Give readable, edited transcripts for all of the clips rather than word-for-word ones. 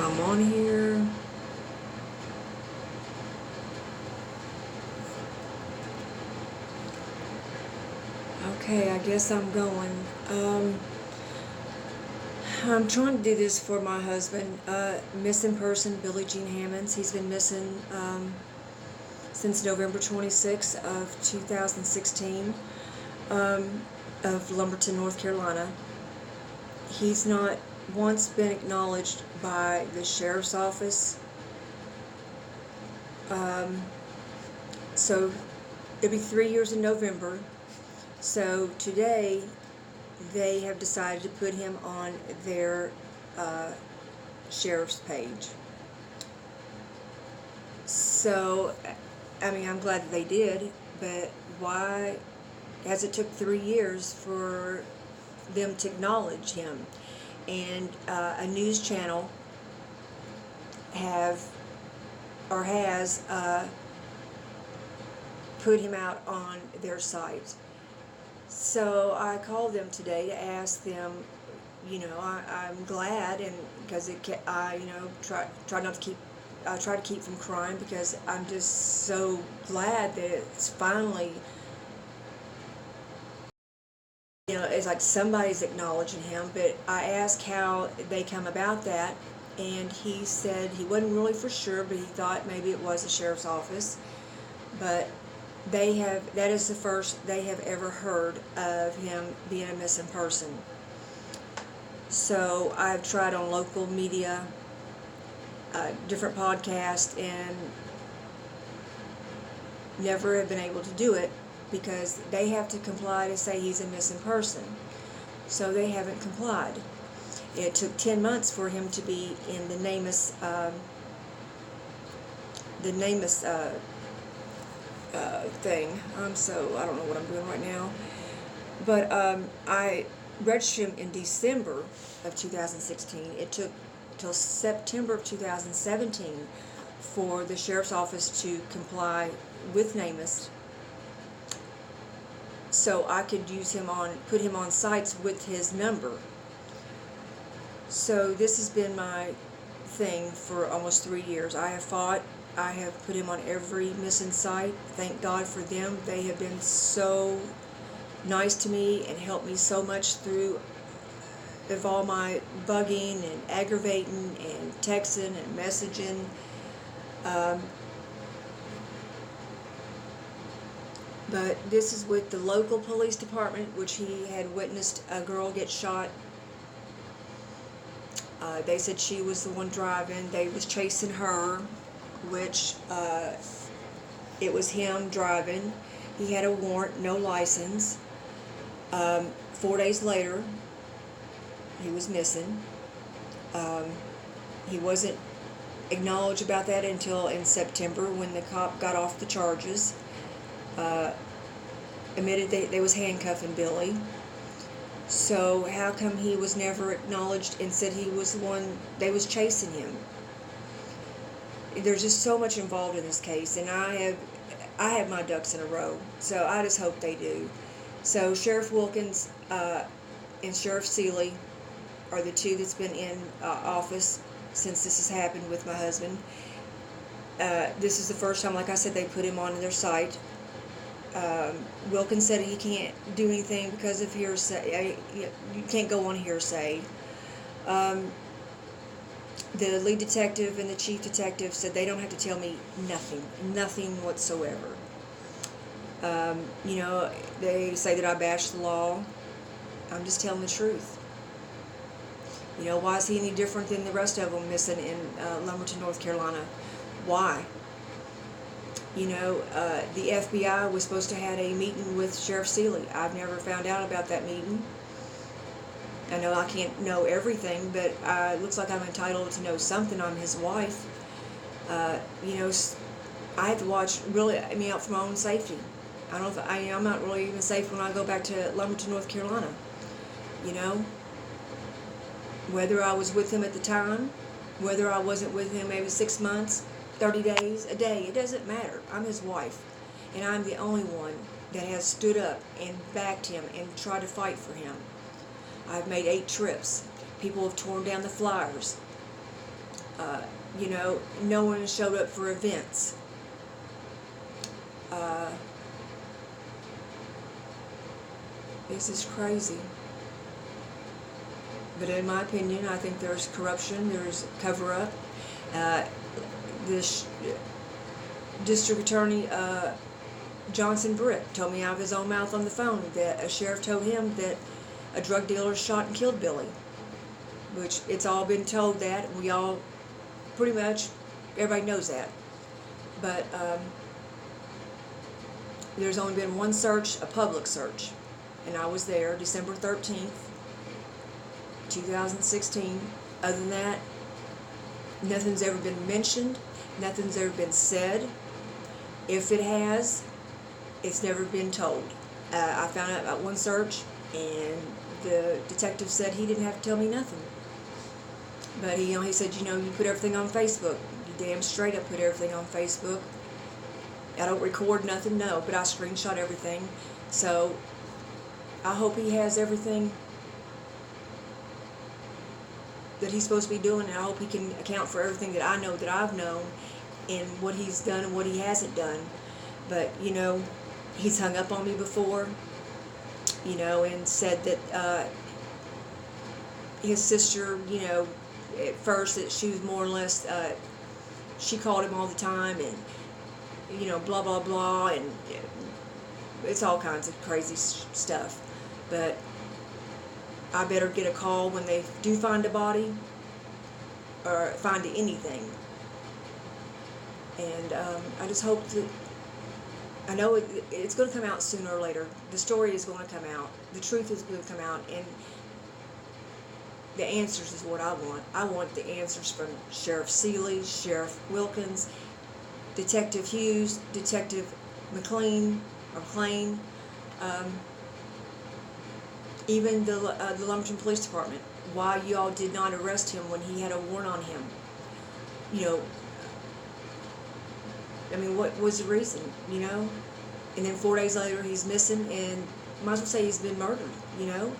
I'm on here. Okay, I guess I'm going. I'm trying to do this for my husband. Missing person, Billie Jean Hammonds. He's been missing since November 26th of 2016 of Lumberton, North Carolina. He's not once been acknowledged by the sheriff's office. So it'll be 3 years in November. So today they have decided to put him on their sheriff's page. So, I mean, I'm glad that they did, but why has it took 3 years for them to acknowledge him? And a news channel has put him out on their site. So I called them today to ask them, I'm glad, and because I try not to keep, I try to keep from crying because I'm just so glad that it's finally, it's like somebody's acknowledging him. But I asked how they come about that, and he said he wasn't really for sure, but he thought maybe it was the sheriff's office. But that is the first they have ever heard of him being a missing person. So I've tried on local media, different podcasts, and never have been able to do it because they have to comply to say he's a missing person. So they haven't complied. It took 10 months for him to be in the NamUs thing. I don't know what I'm doing right now. But I registered him in December of 2016. It took till September of 2017 for the sheriff's office to comply with NamUs, so I could put him on sites with his number. So this has been my thing for almost 3 years. I have fought. I have put him on every missing site. Thank God for them. They have been so nice to me and helped me so much through of all my bugging and aggravating and texting and messaging. But this is with the local police department, which he had witnessed a girl get shot. They said she was the one driving. They was chasing her, which it was him driving. He had a warrant, no license. 4 days later, he was missing. He wasn't acknowledged about that until in September when the cop got off the charges. Admitted they was handcuffing Billy. So how come he was never acknowledged and said he was the one they was chasing him? There's just so much involved in this case, and I have my ducks in a row. So I just hope they do. So Sheriff Wilkins and Sheriff Seeley are the two that's been in office since this has happened with my husband. This is the first time, like I said, they put him on their site. Wilkins said he can't do anything because of hearsay. You can't go on hearsay. The lead detective and the chief detective said they don't have to tell me nothing whatsoever. They say that I bash the law. I'm just telling the truth. Why is he any different than the rest of them missing in Lumberton, North Carolina? Why? The FBI was supposed to have a meeting with Sheriff Seeley. I've never found out about that meeting. I know I can't know everything, but it looks like I'm entitled to know something. I'm his wife. I have to watch, really, out for my own safety. I'm not really even safe when I go back to Lumberton, North Carolina. Whether I was with him at the time, whether I wasn't with him maybe 6 months, 30 days, a day, it doesn't matter. I'm his wife, and I'm the only one that has stood up and backed him and tried to fight for him. I've made 8 trips. People have torn down the flyers. You know, no one showed up for events. This is crazy. But in my opinion, I think there's corruption, there's cover-up. This district attorney, Johnson Britt, told me out of his own mouth on the phone that a sheriff told him that a drug dealer shot and killed Billy. Which it's all been told that. We all, pretty much, everybody knows that. But there's only been one search, a public search. And I was there December 13th, 2016. Other than that, nothing's ever been mentioned. Nothing's ever been said. If it has, it's never been told. I found out about one search, and the detective said he didn't have to tell me nothing. But he said, you know, you put everything on Facebook. You damn straight up put everything on Facebook. I don't record nothing, no, but I screenshot everything. So I hope he has everything that he's supposed to be doing, and I hope he can account for everything that I know that I've known and what he's done and what he hasn't done. But, you know, he's hung up on me before, you know, and said that his sister, you know, at first that she was more or less, she called him all the time and, you know, blah, blah, blah, and it's all kinds of crazy stuff. But I better get a call when they do find a body or find anything. And I just hope that, I know it's going to come out sooner or later. The story is going to come out. The truth is going to come out. And the answers is what I want. I want the answers from Sheriff Seeley, Sheriff Wilkins, Detective Hughes, Detective McLean, even the Lumberton Police Department. Why y'all did not arrest him when he had a warrant on him? You know, I mean, what was the reason, you know? And then 4 days later, he's missing, and might as well say he's been murdered, you know?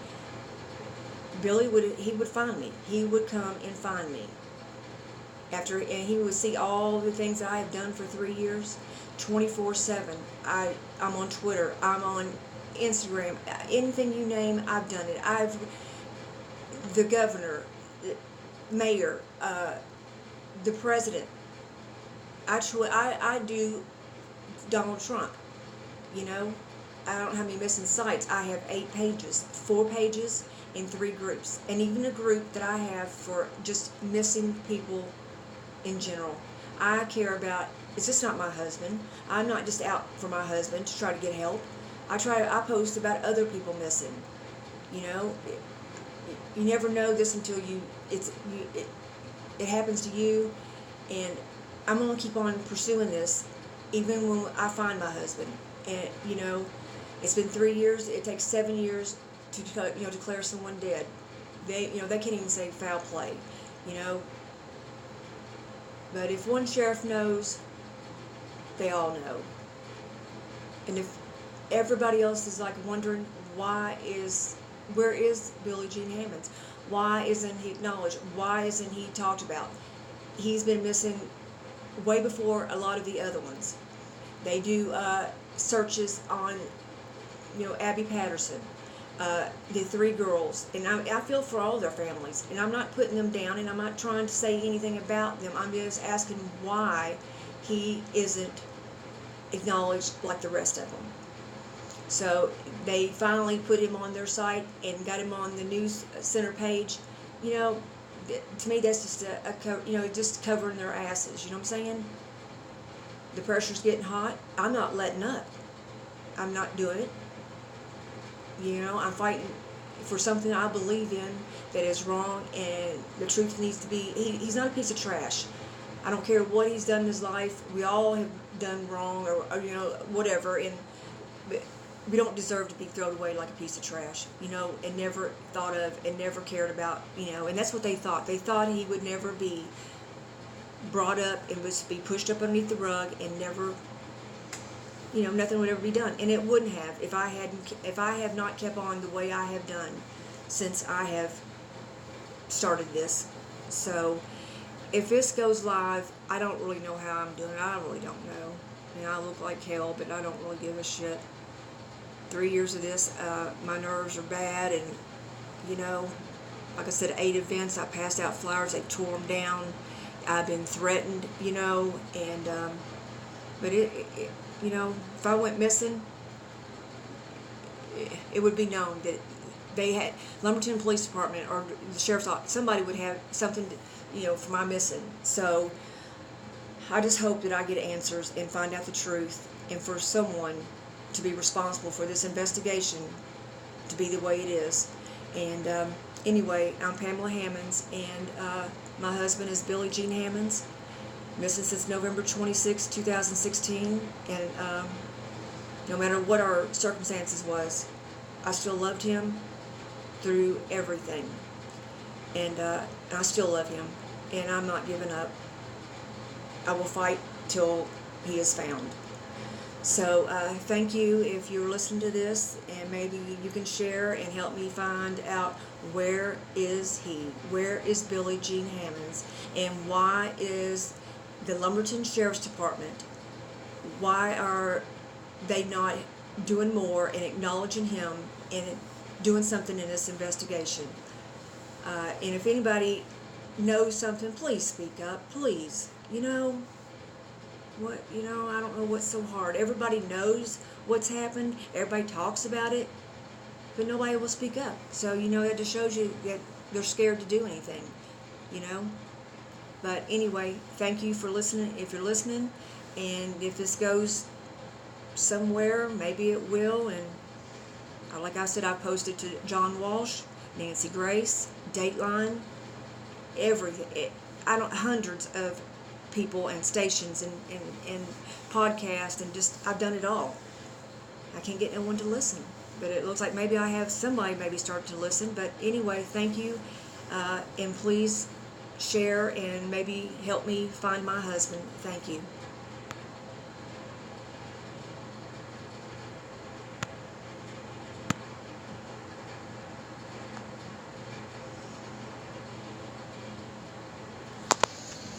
Billy would find me. He would come and find me. And he would see all the things I have done for 3 years, 24/7. I'm on Twitter. I'm on Instagram. Anything you name, I've done it. The governor, the mayor, the president. I do Donald Trump, you know. I don't have any missing sites. I have 8 pages, 4 pages in 3 groups, and even a group that I have for just missing people in general. I care about, it's just not my husband. I'm not just out for my husband to try to get help. I post about other people missing, you know. You never know this until it happens to you, and I'm going to keep on pursuing this even when I find my husband. And, you know, it's been 3 years. It takes 7 years to, you know, declare someone dead. They can't even say foul play, you know. But if one sheriff knows, they all know. And if everybody else is like wondering where is Billy Gene Hammonds? Why isn't he acknowledged? Why isn't he talked about? He's been missing way before a lot of the other ones. They do searches on, you know, Abby Patterson, the 3 girls, and I feel for all their families, and I'm not putting them down, and I'm not trying to say anything about them. I'm just asking why he isn't acknowledged like the rest of them. So they finally put him on their site and got him on the news center page. You know, to me that's just just covering their asses. You know what I'm saying? The pressure's getting hot. I'm not letting up. I'm not doing it. You know, I'm fighting for something I believe in that is wrong, and the truth needs to be, he's not a piece of trash. I don't care what he's done in his life. We all have done wrong or you know, whatever, and we don't deserve to be thrown away like a piece of trash, you know, and never thought of and never cared about, you know, and that's what they thought. They thought he would never be brought up and was be pushed up underneath the rug and never, you know, nothing would ever be done. And it wouldn't have if I have not kept on the way I have done since I have started this. So if this goes live, I don't really know how I'm doing. I really don't know. I mean, I look like hell, but I don't really give a shit. 3 years of this, my nerves are bad, and like I said, 8 events. I passed out flowers. They tore them down. I've been threatened, and but if I went missing, it would be known that they had Lumberton Police Department or the Sheriff's Office. Somebody would have something, for my missing. So I just hope that I get answers and find out the truth, and for someone to be responsible for this investigation to be the way it is. And anyway, I'm Pamela Hammonds, and my husband is Billy Gene Hammonds, missing since November 26, 2016, and no matter what our circumstances was, I still loved him through everything, and I still love him, and I'm not giving up. I will fight till he is found. So thank you if you're listening to this, and maybe you can share and help me find out, where is he? Where is Billy Gene Hammonds? And why is the Lumberton Sheriff's Department, why are they not doing more and acknowledging him and doing something in this investigation? And if anybody knows something, please speak up, please. I don't know what's so hard. Everybody knows what's happened. Everybody talks about it, but nobody will speak up. So, that just shows you that they're scared to do anything, But anyway, thank you for listening, if you're listening. And if this goes somewhere, maybe it will. And like I said, I posted to John Walsh, Nancy Grace, Dateline, everything. Hundreds of people and stations and podcasts, and I've done it all. I can't get no one to listen, but it looks like maybe I have somebody maybe start to listen. But anyway, thank you, and please share and maybe help me find my husband. Thank you.